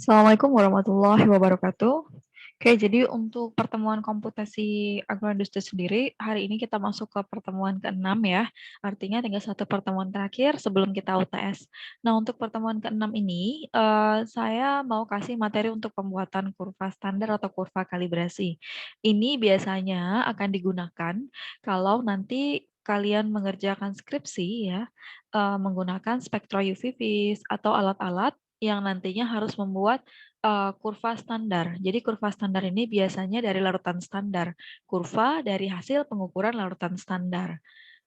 Assalamualaikum warahmatullahi wabarakatuh. Oke, jadi untuk pertemuan komputasi agroindustri sendiri, hari ini kita masuk ke pertemuan ke-6 ya. Artinya tinggal satu pertemuan terakhir sebelum kita UTS. Nah, untuk pertemuan ke-6 ini, saya mau kasih materi untuk pembuatan kurva standar atau kurva kalibrasi. Ini biasanya akan digunakan kalau nanti kalian mengerjakan skripsi ya, menggunakan spektro UV vis atau alat-alat yang nantinya harus membuat kurva standar. Jadi kurva standar ini biasanya dari larutan standar. Kurva dari hasil pengukuran larutan standar.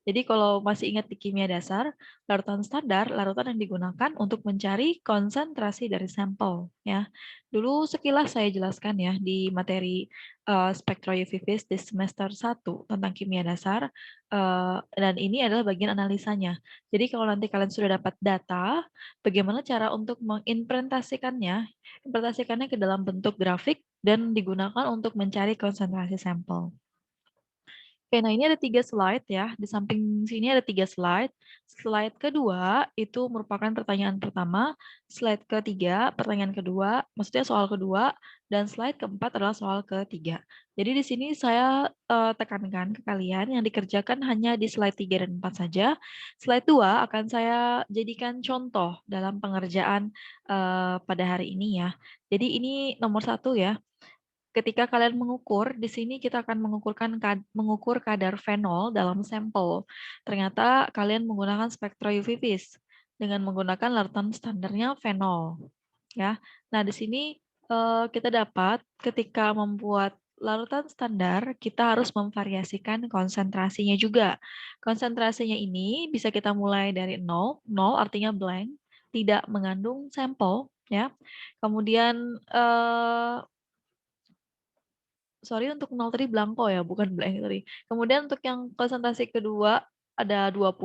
Jadi kalau masih ingat di kimia dasar, larutan standar, larutan yang digunakan untuk mencari konsentrasi dari sampel. Ya, dulu sekilas saya jelaskan ya di materi spektro UV vis di semester 1 tentang kimia dasar, dan ini adalah bagian analisanya. Jadi kalau nanti kalian sudah dapat data, bagaimana cara untuk mengimplementasikannya, implementasikannya ke dalam bentuk grafik dan digunakan untuk mencari konsentrasi sampel. Oke, nah ini ada 3 slide ya. Di samping sini ada 3 slide. Slide kedua itu merupakan pertanyaan pertama, slide ketiga pertanyaan kedua, maksudnya soal kedua, dan slide keempat adalah soal ketiga. Jadi di sini saya tekankan ke kalian yang dikerjakan hanya di slide 3 dan 4 saja. Slide 2 akan saya jadikan contoh dalam pengerjaan pada hari ini ya. Jadi ini nomor 1 ya. Ketika kalian mengukur, di sini kita akan mengukur kadar fenol dalam sampel. Ternyata kalian menggunakan spektro UV vis dengan menggunakan larutan standarnya fenol. Ya, nah di sini kita dapat ketika membuat larutan standar, kita harus memvariasikan konsentrasinya juga. Konsentrasinya ini bisa kita mulai dari 0, 0 artinya blank, tidak mengandung sampel, ya. Kemudian sorry untuk 0 tadi blanko ya, bukan blank tadi. Kemudian untuk yang konsentrasi kedua ada 20,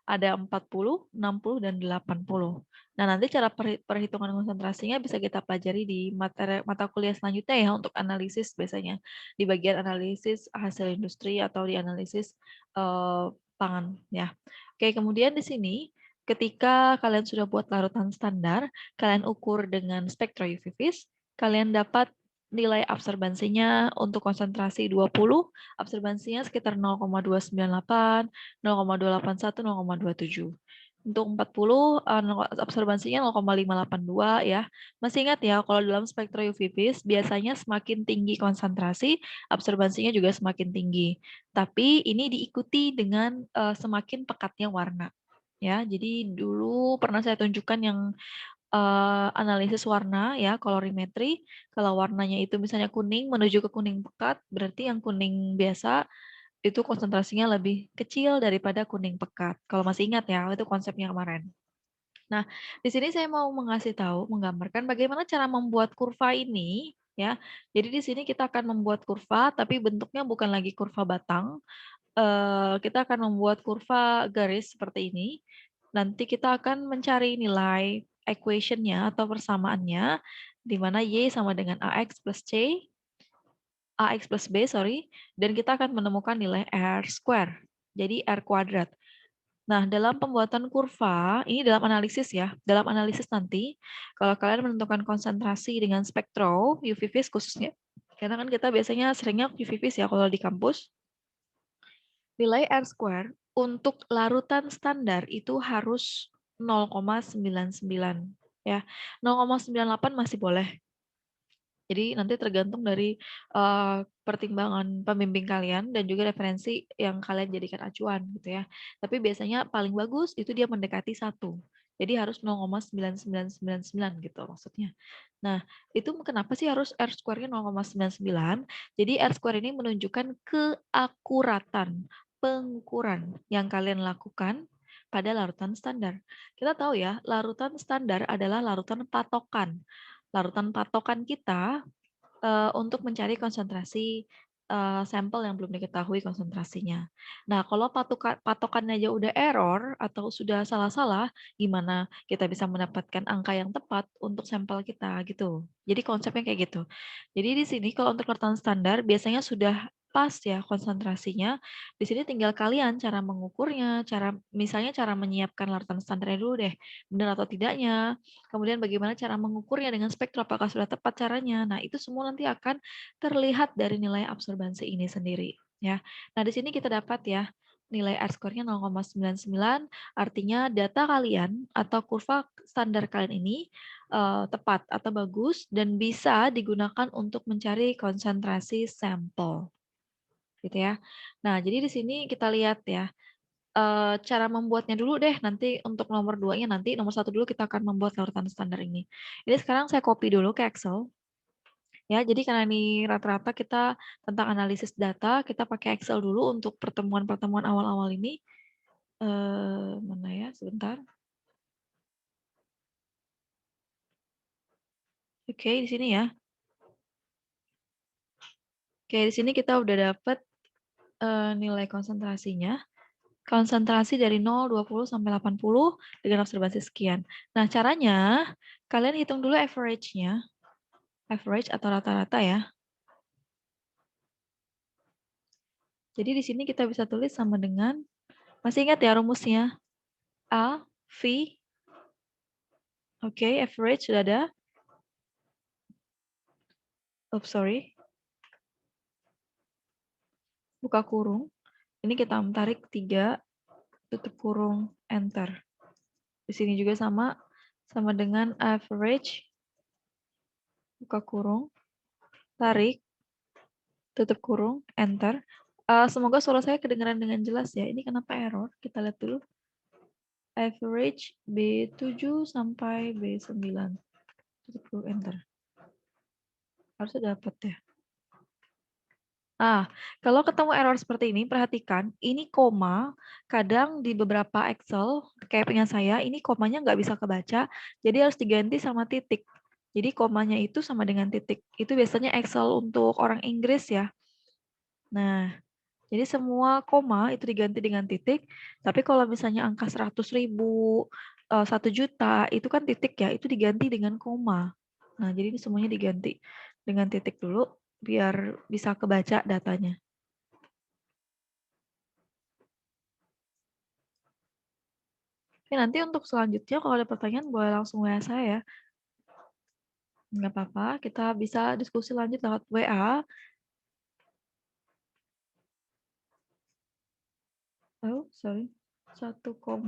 ada 40, 60, dan 80. Nah, nanti cara perhitungan konsentrasinya bisa kita pelajari di mata kuliah selanjutnya ya untuk analisis biasanya. Di bagian analisis hasil industri atau di analisis pangan ya. Oke, kemudian di sini ketika kalian sudah buat larutan standar, kalian ukur dengan spektro UV vis, kalian dapat nilai absorbansinya untuk konsentrasi 20, absorbansinya sekitar 0,298, 0,281, 0,27. Untuk 40, absorbansinya 0,582 ya. Masih ingat ya, kalau dalam spektro UV vis biasanya semakin tinggi konsentrasi, absorbansinya juga semakin tinggi. Tapi ini diikuti dengan semakin pekatnya warna. Ya, jadi dulu pernah saya tunjukkan yang analisis warna ya, kolorimetri. Kalau warnanya itu misalnya kuning menuju ke kuning pekat, berarti yang kuning biasa itu konsentrasinya lebih kecil daripada kuning pekat. Kalau masih ingat ya, itu konsepnya kemarin. Nah, di sini saya mau mengasih tahu, menggambarkan bagaimana cara membuat kurva ini ya. Jadi di sini kita akan membuat kurva, tapi bentuknya bukan lagi kurva batang. Kita akan membuat kurva garis seperti ini. Nanti kita akan mencari nilai equation-nya atau persamaannya, di mana Y sama dengan AX plus C, AX plus B, sorry, dan kita akan menemukan nilai R square, jadi R kuadrat. Nah, dalam pembuatan kurva, ini dalam analisis ya, dalam analisis nanti, kalau kalian menentukan konsentrasi dengan spektro, UV vis khususnya, karena kan kita biasanya seringnya UV vis ya kalau di kampus, nilai R square untuk larutan standar itu harus 0,99 ya. 0,98 masih boleh. Jadi nanti tergantung dari pertimbangan pembimbing kalian dan juga referensi yang kalian jadikan acuan gitu ya. Tapi biasanya paling bagus itu dia mendekati 1. Jadi harus 0,9999 gitu maksudnya. Nah, itu kenapa sih harus R square-nya 0,99? Jadi R square ini menunjukkan keakuratan pengukuran yang kalian lakukan pada larutan standar. Kita tahu ya, larutan standar adalah larutan patokan. Larutan patokan kita untuk mencari konsentrasi sampel yang belum diketahui konsentrasinya. Nah, kalau patokannya aja udah error atau sudah salah-salah, gimana kita bisa mendapatkan angka yang tepat untuk sampel kita gitu. Jadi konsepnya kayak gitu. Jadi di sini kalau untuk larutan standar biasanya sudah pas ya konsentrasinya, di sini tinggal kalian cara mengukurnya, misalnya cara menyiapkan larutan standarnya dulu deh, benar atau tidaknya. Kemudian bagaimana cara mengukurnya dengan spektrum, apakah sudah tepat caranya. Nah, itu semua nanti akan terlihat dari nilai absorbansi ini sendiri ya. Nah, di sini kita dapat ya nilai R-score-nya 0,99, artinya data kalian atau kurva standar kalian ini tepat atau bagus dan bisa digunakan untuk mencari konsentrasi sampel. Gitu ya. Nah, jadi di sini kita lihat ya, cara membuatnya dulu deh, nanti untuk nomor 2-nya nanti, nomor 1 dulu kita akan membuat larutan standar ini. Ini sekarang saya copy dulu ke Excel. Ya, jadi karena ini rata-rata kita tentang analisis data, kita pakai Excel dulu untuk pertemuan-pertemuan awal-awal ini. Mana ya, sebentar. Oke, di sini ya. Oke, di sini kita udah dapat nilai konsentrasinya. Konsentrasi dari 0, 20, sampai 80 dengan observasi sekian. Nah, caranya kalian hitung dulu average-nya. Average atau rata-rata ya. Jadi di sini kita bisa tulis sama dengan, masih ingat ya rumusnya? A, V, oke, average sudah ada. Oops, sorry. Buka kurung. Ini kita tarik 3, tutup kurung, enter. Di sini juga sama dengan average, buka kurung, tarik, tutup kurung, enter. Semoga suara saya kedengaran dengan jelas ya. Ini kenapa error? Kita lihat dulu. Average B7 sampai B9. Tutup kurung, enter. Harusnya dapat ya. Kalau ketemu error seperti ini, perhatikan, ini koma, kadang di beberapa Excel, kayak punya saya, ini komanya nggak bisa kebaca, jadi harus diganti sama titik. Jadi komanya itu sama dengan titik. Itu biasanya Excel untuk orang Inggris ya. Nah, jadi semua koma itu diganti dengan titik, tapi kalau misalnya angka 100.000, 1 juta, itu kan titik ya, itu diganti dengan koma. Nah, jadi ini semuanya diganti dengan titik dulu, biar bisa kebaca datanya. Oke, nanti untuk selanjutnya kalau ada pertanyaan boleh langsung WA saya. Nggak apa-apa, kita bisa diskusi lanjut lewat WA. Oh, sorry. 1, kok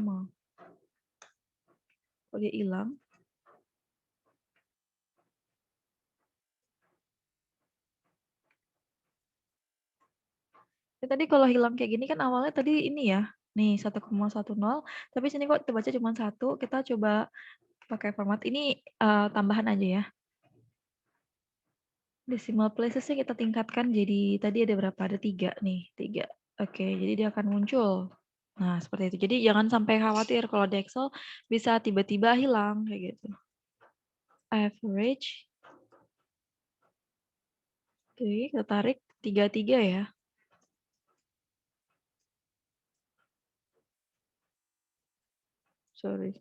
dia hilang? Ya, tadi kalau hilang kayak gini kan awalnya tadi ini ya. Nih 1,10, tapi sini kok terbaca cuma 1. Kita coba pakai format ini tambahan aja ya. Decimal places-nya kita tingkatkan jadi tadi ada berapa? Ada 3 nih, 3. Oke, jadi dia akan muncul. Nah, seperti itu. Jadi jangan sampai khawatir kalau di Excel bisa tiba-tiba hilang kayak gitu. Average. Oke, kita tarik 33 ya. Sorry.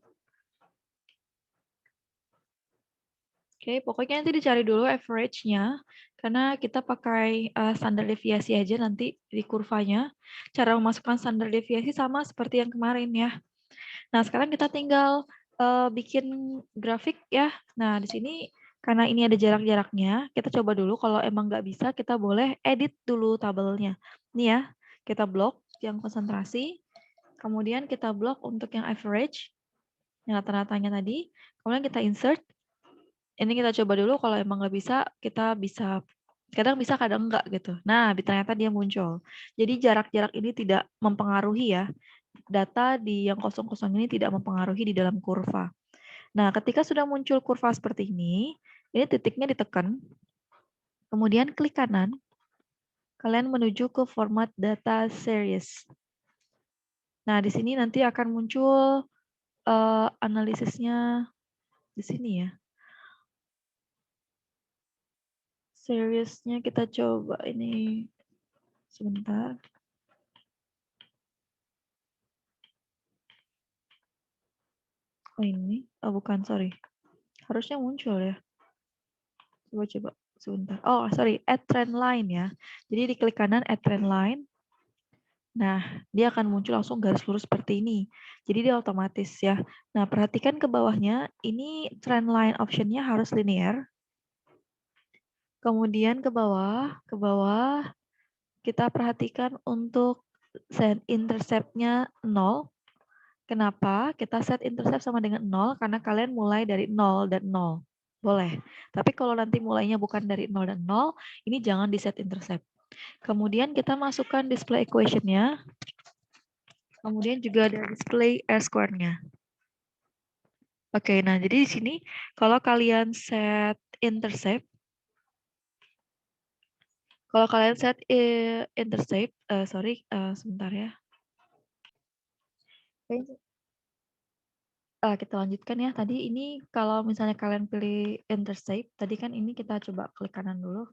Oke, pokoknya nanti dicari dulu average-nya, karena kita pakai standar deviasi aja nanti di kurvanya. Cara memasukkan standar deviasi sama seperti yang kemarin ya. Nah, sekarang kita tinggal bikin grafik ya. Nah, di sini karena ini ada jarak-jaraknya, kita coba dulu kalau emang nggak bisa, kita boleh edit dulu tabelnya. Nih ya, kita blok yang konsentrasi, kemudian kita blok untuk yang average, yang rata-ratanya tadi, kemudian kita insert. Ini kita coba dulu kalau emang nggak bisa, kita kadang bisa kadang enggak gitu. Nah, ternyata dia muncul. Jadi jarak-jarak ini tidak mempengaruhi ya. Data di yang kosong-kosong ini tidak mempengaruhi di dalam kurva. Nah, ketika sudah muncul kurva seperti ini titiknya ditekan, kemudian klik kanan, kalian menuju ke format data series. Nah, di sini nanti akan muncul analisisnya di sini ya. Seriesnya kita coba ini sebentar. Oh ini, oh bukan, sorry. Harusnya muncul ya. Coba sebentar. Oh, sorry, add trend line ya. Jadi diklik kanan add trend line. Nah, dia akan muncul langsung garis lurus seperti ini. Jadi dia otomatis ya. Nah, perhatikan ke bawahnya, ini trend line option-nya harus linear. Kemudian ke bawah kita perhatikan untuk set intercept-nya 0. Kenapa? Kita set intercept sama dengan 0 karena kalian mulai dari 0 dan 0. Boleh. Tapi kalau nanti mulainya bukan dari 0 dan 0, ini jangan di set intercept. Kemudian kita masukkan display equation-nya. Kemudian juga ada display R-square-nya. Oke, nah jadi di sini kalau kalian set intercept, sebentar ya. Kita lanjutkan ya. Tadi ini kalau misalnya kalian pilih intercept, tadi kan ini kita coba klik kanan dulu.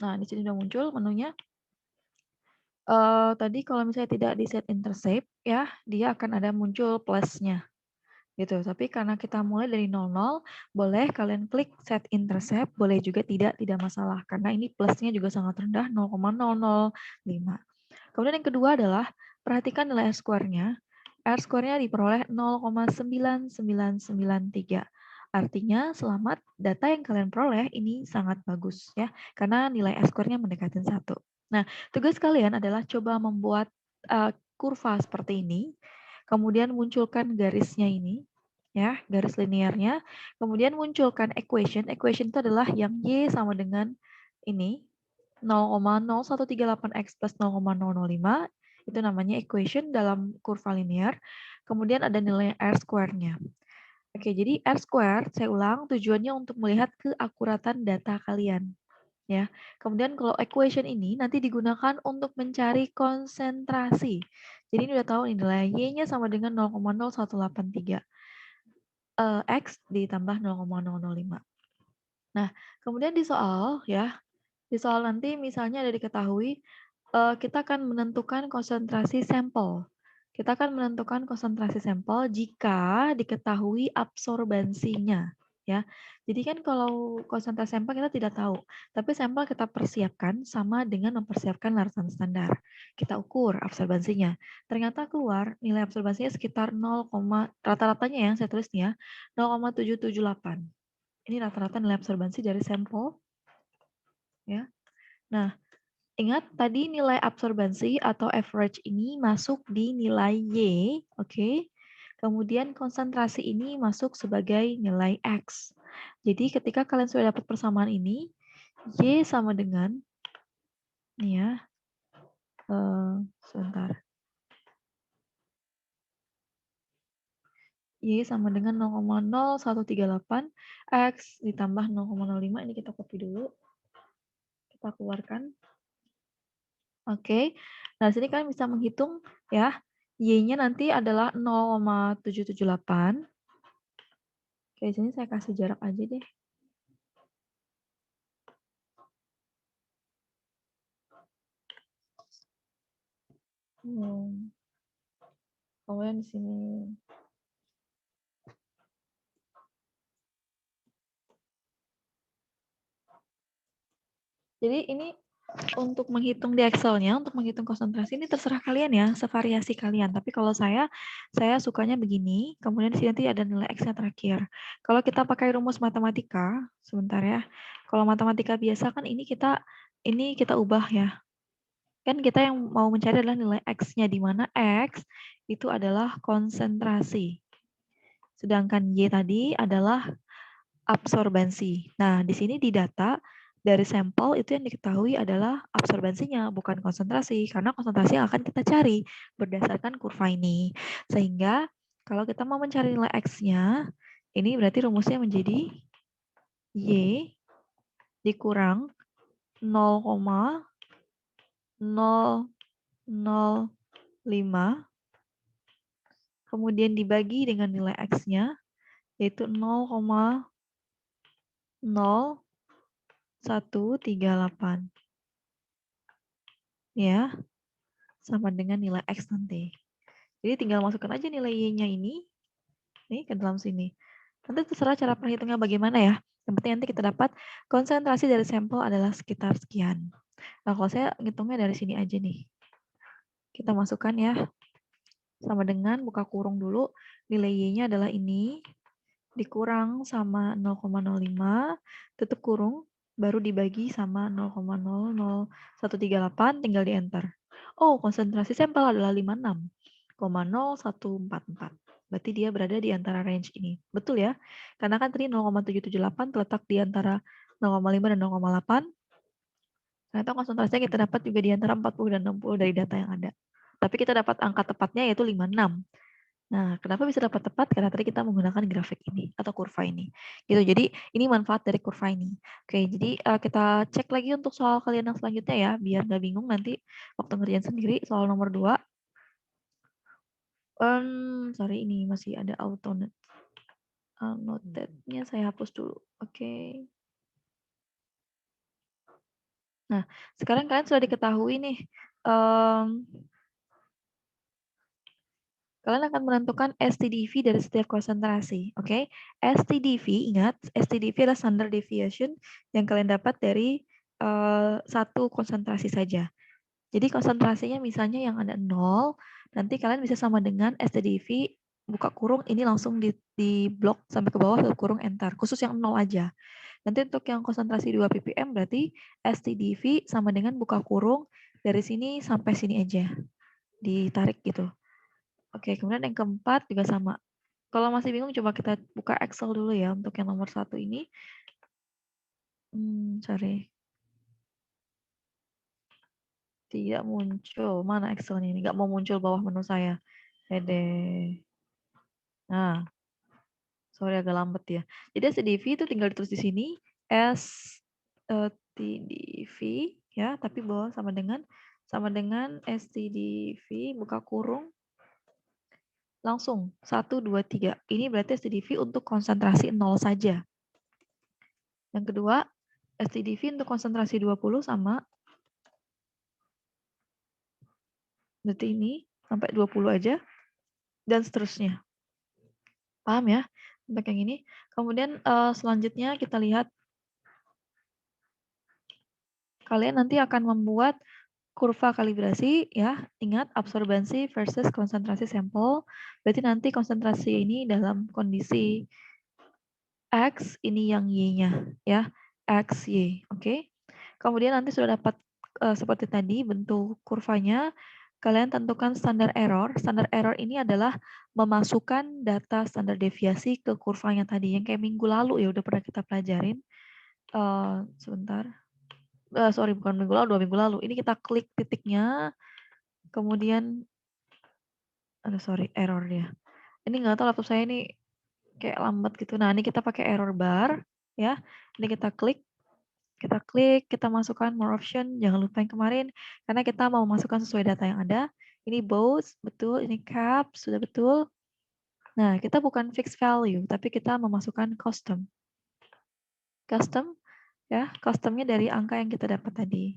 Nah, di sini udah muncul menunya. Tadi kalau misalnya tidak di set intercept ya, dia akan ada muncul plusnya gitu. Tapi karena kita mulai dari 00, boleh kalian klik set intercept, boleh juga tidak masalah karena ini plusnya juga sangat rendah 0,005. Kemudian yang kedua adalah perhatikan nilai R-square-nya. R-square-nya diperoleh 0,9993. Artinya selamat, data yang kalian peroleh ini sangat bagus ya, karena nilai R-square-nya mendekati 1. Nah, tugas kalian adalah coba membuat kurva seperti ini, kemudian munculkan garisnya ini, ya, garis linearnya, kemudian munculkan equation. Equation itu adalah yang Y sama dengan ini, 0,0138x plus 0,005, itu namanya equation dalam kurva linear. Kemudian ada nilai R-square-nya. Oke, jadi R-square, saya ulang, tujuannya untuk melihat keakuratan data kalian. Ya. Kemudian kalau equation ini nanti digunakan untuk mencari konsentrasi. Jadi ini udah tahu nih, nilai Y-nya sama dengan 0,0183. X ditambah 0,005. Nah, kemudian di soal ya, di soal nanti misalnya ada diketahui kita akan menentukan konsentrasi sampel. Kita akan menentukan konsentrasi sampel jika diketahui absorbansinya. Ya, jadi kan kalau konsentrasi sampel kita tidak tahu, tapi sampel kita persiapkan sama dengan mempersiapkan larutan standar. Kita ukur absorbansinya. Ternyata keluar nilai absorbansinya sekitar 0, rata-ratanya yang saya tulis nih ya, 0,778. Ini rata-rata nilai absorbansi dari sampel. Ya. Nah, ingat tadi nilai absorbansi atau average ini masuk di nilai Y, oke? Kemudian konsentrasi ini masuk sebagai nilai X. Jadi ketika kalian sudah dapat persamaan ini, Y sama dengan, nih ya, sebentar. Y sama dengan 0,0138 X ditambah 0,05, ini kita copy dulu. Kita keluarkan. Oke, nah sini kalian bisa menghitung ya, Y-nya nanti adalah 0,778. Oke, sini saya kasih jarak aja deh. Kemudian di sini. Jadi ini untuk menghitung di Excel-nya, untuk menghitung konsentrasi ini terserah kalian ya, sevariasi kalian. Tapi kalau saya sukanya begini, kemudian di sini nanti ada nilai X-nya terakhir. Kalau kita pakai rumus matematika, sebentar ya. Kalau matematika biasa kan ini kita ubah ya. Kan kita yang mau mencari adalah nilai X-nya, di mana X itu adalah konsentrasi. Sedangkan Y tadi adalah absorbansi. Nah, di sini di data dari sampel itu yang diketahui adalah absorbansinya, bukan konsentrasi. Karena konsentrasi yang akan kita cari berdasarkan kurva ini. Sehingga kalau kita mau mencari nilai X-nya, ini berarti rumusnya menjadi Y dikurang 0,005, kemudian dibagi dengan nilai X-nya, yaitu 0,0138. Ya, sama dengan nilai X nanti. Jadi tinggal masukkan aja nilai Y-nya ini nih ke dalam sini. Nanti terserah cara perhitungnya bagaimana ya. Yang penting nanti kita dapat konsentrasi dari sampel adalah sekitar sekian. Nah, kalau saya ngitungnya dari sini aja nih. Kita masukkan ya. Sama dengan buka kurung dulu. Nilai Y-nya adalah ini. Dikurang sama 0,05. Tutup kurung. Baru dibagi sama 0,00138. Tinggal di enter. Oh, konsentrasi sampel adalah 56,0144. Berarti dia berada di antara range ini. Betul ya? Karena kan tadi 0,778 terletak di antara 0,5 dan 0,8. Ternyata konsentrasinya kita dapat juga di antara 40 dan 60 dari data yang ada. Tapi kita dapat angka tepatnya yaitu 56. Nah, kenapa bisa dapat tepat? Karena tadi kita menggunakan grafik ini atau kurva ini. Gitu. Jadi ini manfaat dari kurva ini. Oke, jadi kita cek lagi untuk soal kalian yang selanjutnya ya, biar nggak bingung nanti waktu ngerjain sendiri. Soal nomor 2. Sorry, ini masih ada auto noted-nya saya hapus dulu. Oke. Nah, sekarang kalian sudah diketahui nih. Kalian akan menentukan STDV dari setiap konsentrasi. Oke. STDV, ingat, STDV adalah standard deviation yang kalian dapat dari satu konsentrasi saja. Jadi konsentrasinya misalnya yang ada 0, nanti kalian bisa sama dengan STDV buka kurung ini langsung di blok sampai ke bawah tutup kurung enter. Khusus yang 0 aja. Nanti untuk yang konsentrasi 2 ppm berarti STDV sama dengan buka kurung dari sini sampai sini aja. Ditarik gitu. Oke, kemudian yang keempat juga sama. Kalau masih bingung coba kita buka Excel dulu ya untuk yang nomor 1 ini. Sorry. Tidak muncul. Mana Excelnya ini? Nggak mau muncul bawah menu saya. Nah, sorry agak lambat ya. Jadi STDV itu tinggal ditulis di sini. STDV ya, tapi bawah sama dengan STDV buka kurung langsung 1, 2, 3. Ini berarti STDV untuk konsentrasi 0 saja. Yang kedua, STDV untuk konsentrasi 20 sama berarti ini sampai 20 aja dan seterusnya. Paham ya? Untuk yang ini. Kemudian selanjutnya kita lihat kalian nanti akan membuat kurva kalibrasi ya. Ingat absorbansi versus konsentrasi sampel. Berarti nanti konsentrasi ini dalam kondisi X, ini yang Y-nya ya. X, Y. Oke. Kemudian nanti sudah dapat seperti tadi bentuk kurvanya. Kalian tentukan standar error. Standar error ini adalah memasukkan data standar deviasi ke kurvanya tadi. Yang kayak minggu lalu ya udah pernah kita pelajarin. Sebentar. Sorry, bukan minggu lalu, 2 minggu lalu. Ini kita klik titiknya. Kemudian, sorry, error dia. Ini nggak tahu laptop saya ini kayak lambat gitu. Nah, ini kita pakai error bar. Ya, ini kita klik, kita masukkan more option, jangan lupa yang kemarin, karena kita mau masukkan sesuai data yang ada. Ini both, betul, ini cap, sudah betul. Nah, kita bukan fixed value, tapi kita memasukkan custom. Custom, ya, customnya dari angka yang kita dapat tadi.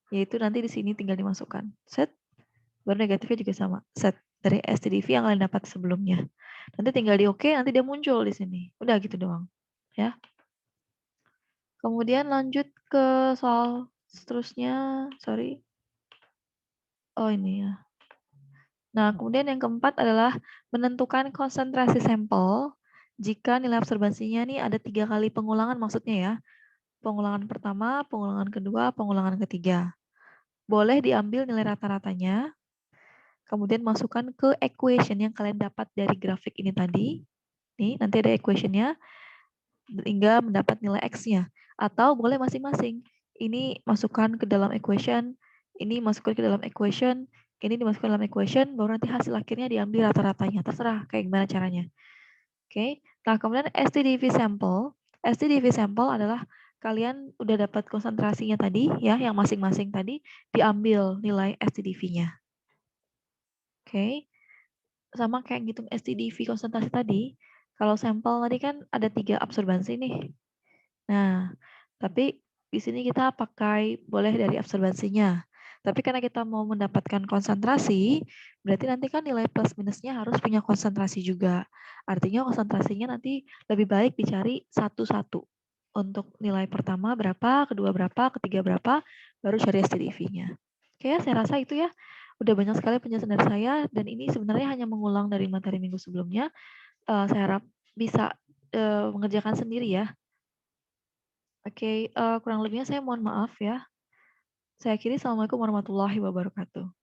Yaitu nanti di sini tinggal dimasukkan. Set, baru negatifnya juga sama. Set, dari STDV yang kalian dapat sebelumnya. Nanti tinggal di OK, nanti dia muncul di sini. Udah gitu doang. Ya. Kemudian lanjut ke soal seterusnya. Sorry. Oh ini ya. Nah, kemudian yang keempat adalah menentukan konsentrasi sampel jika nilai absorbansinya nih ada 3 kali pengulangan maksudnya ya. Pengulangan pertama, pengulangan kedua, pengulangan ketiga. Boleh diambil nilai rata-ratanya, kemudian masukkan ke equation yang kalian dapat dari grafik ini tadi. Nih, nanti ada equation-nya, hingga mendapat nilai X-nya. Atau boleh masing-masing. Ini masukkan ke dalam equation, ini masukkan ke dalam equation, ini dimasukkan dalam equation, baru nanti hasil akhirnya diambil rata-ratanya. Terserah kayak gimana caranya. Oke. Nah, kemudian STDV sample. STDV sample adalah kalian udah dapat konsentrasinya tadi ya, yang masing-masing tadi diambil nilai STDV-nya. Oke. Sama kayak ngitung STDV konsentrasi tadi, kalau sampel tadi kan ada 3 absorbansi nih. Nah, tapi di sini kita pakai boleh dari absorbansinya. Tapi karena kita mau mendapatkan konsentrasi, berarti nanti kan nilai plus minusnya harus punya konsentrasi juga. Artinya konsentrasinya nanti lebih baik dicari satu-satu. Untuk nilai pertama berapa, kedua berapa, ketiga berapa, baru cari STDV-nya. Oke, saya rasa itu ya. Udah banyak sekali penjelasan dari saya, dan ini sebenarnya hanya mengulang dari materi minggu sebelumnya. Saya harap bisa mengerjakan sendiri ya. Oke, kurang lebihnya saya mohon maaf ya. Saya akhiri, Assalamualaikum warahmatullahi wabarakatuh.